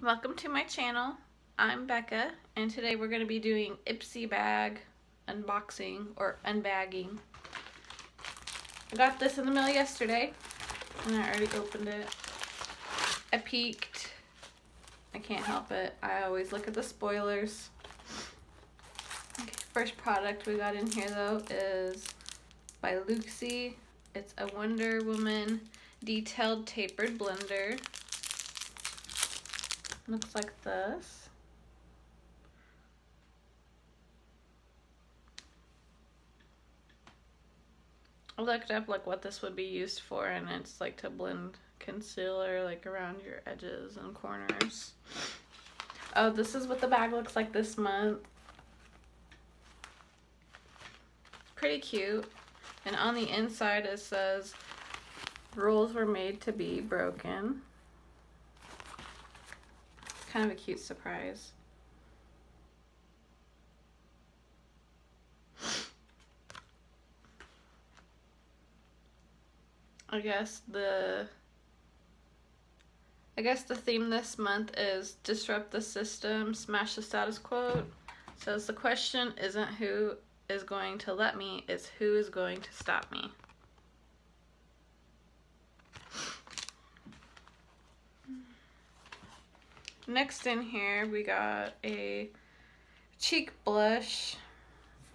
Welcome to my channel. I'm Becca, and today we're going to be doing Ipsy bag unboxing or unbagging. I got this in the mail yesterday, and I already opened it. I peeked. I can't help it. I always look at the spoilers. Okay, first product we got in here though is by Ipsy. It's a Wonder Woman detailed tapered blender. Looks like this. I looked up like what this would be used for, and it's like to blend concealer like around your edges and corners. Oh, this is what the bag looks like this month. Pretty cute. And on the inside it says rules were made to be broken. Kind of a cute surprise. I guess the theme this month is disrupt the system, smash the status quo. So the question isn't who is going to let me, it's who is going to stop me. Next in here we got a cheek blush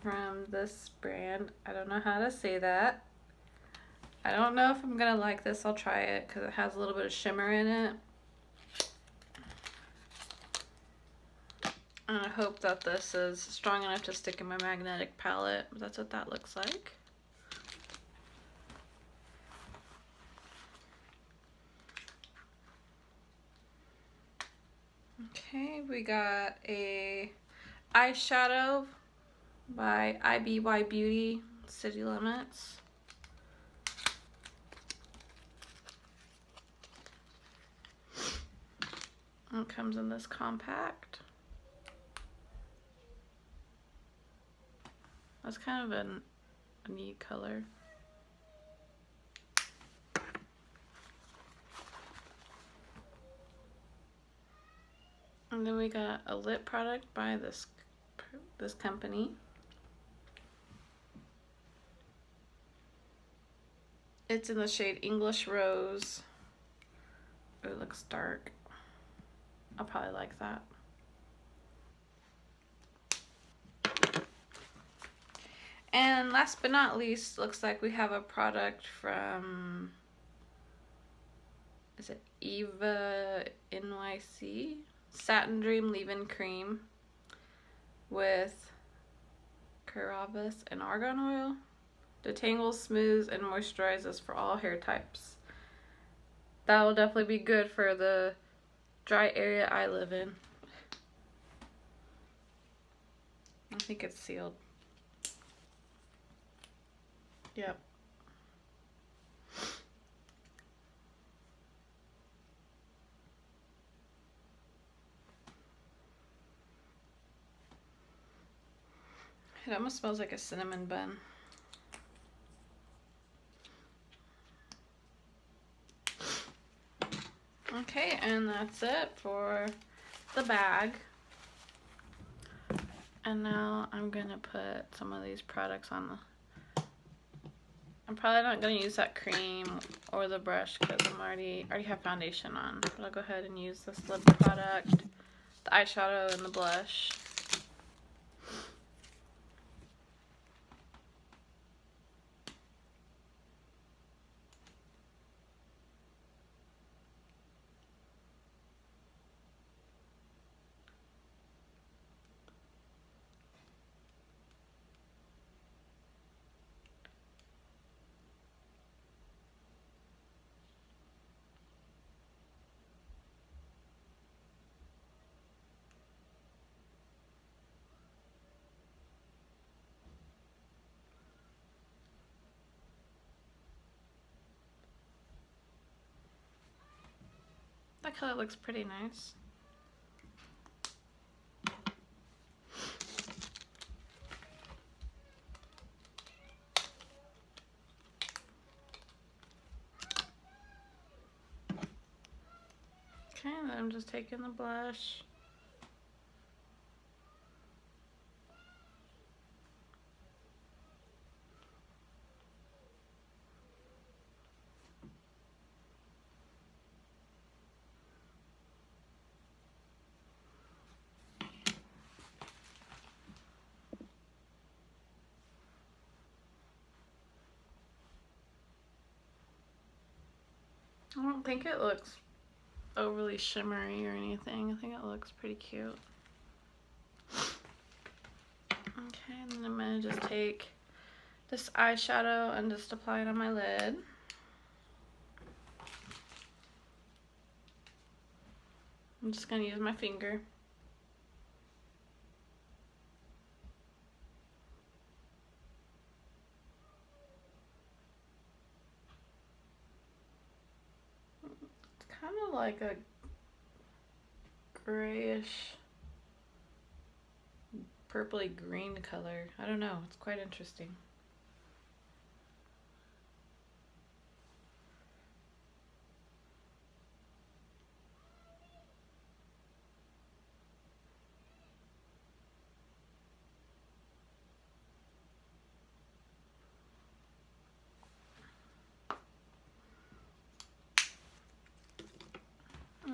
from this brand. I don't know how to say that. I don't know if I'm gonna like this. I'll try it because it has a little bit of shimmer in it. And I hope that this is strong enough to stick in my magnetic palette. That's what that looks like. Okay, we got a eyeshadow by IBY Beauty, City Limits. And it comes in this compact. That's kind of a neat color. And then we got a lip product by this company. It's in the shade English Rose. Oh, it looks dark. I'll probably like that. And last but not least, looks like we have a product from, is it Eva NYC? Satin Dream Leave-In Cream with Caravis and argan oil. Detangles, smooths, and moisturizes for all hair types. That will definitely be good for the dry area I live in. I think it's sealed. Yep. It almost smells like a cinnamon bun. Okay, and that's it for the bag. And now I'm gonna put some of these products on the... I'm probably not gonna use that cream or the brush because I already have foundation on. But I'll go ahead and use this lip product, the eyeshadow, and the blush. That color looks pretty nice. Okay, and then I'm just taking the blush. I don't think it looks overly shimmery or anything. I think it looks pretty cute. Okay, and then I'm going to just take this eyeshadow and just apply it on my lid. I'm just going to use my finger. It's kind of like a grayish, purpley green color. I don't know, it's quite interesting.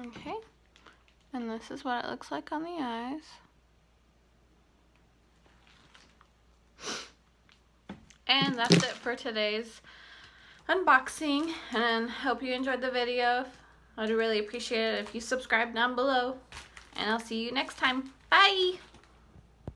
Okay, and this is what it looks like on the eyes. And that's it for today's unboxing, and hope you enjoyed the video. I'd really appreciate it if you subscribe down below, and I'll see you next time. Bye!